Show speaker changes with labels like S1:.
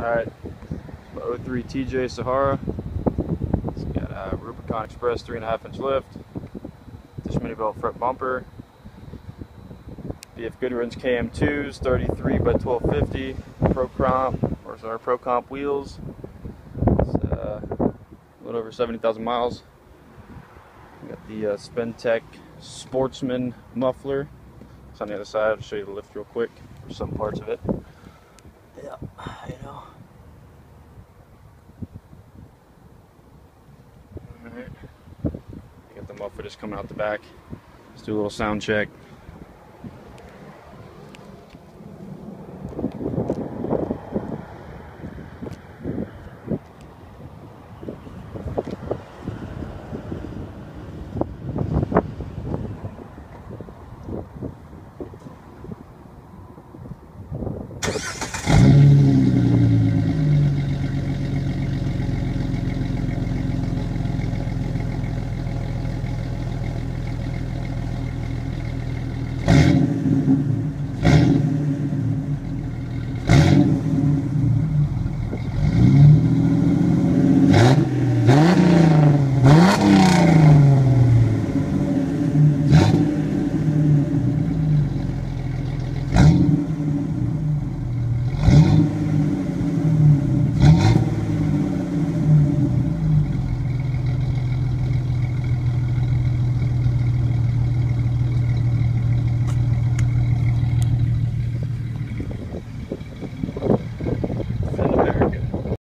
S1: Alright, so 03 TJ Sahara. It's got a Rubicon Express 3.5-inch lift, dish mini belt front bumper, BF Goodwrench KM2s 33 by 1250, Pro Comp wheels. It's a little over 70,000 miles. We got the Spentec Sportsman muffler. It's on the other side. I'll show you the lift real quick for some parts of it. Yeah, you know. Alright. You got the muffler just coming out the back. Let's do a little sound check.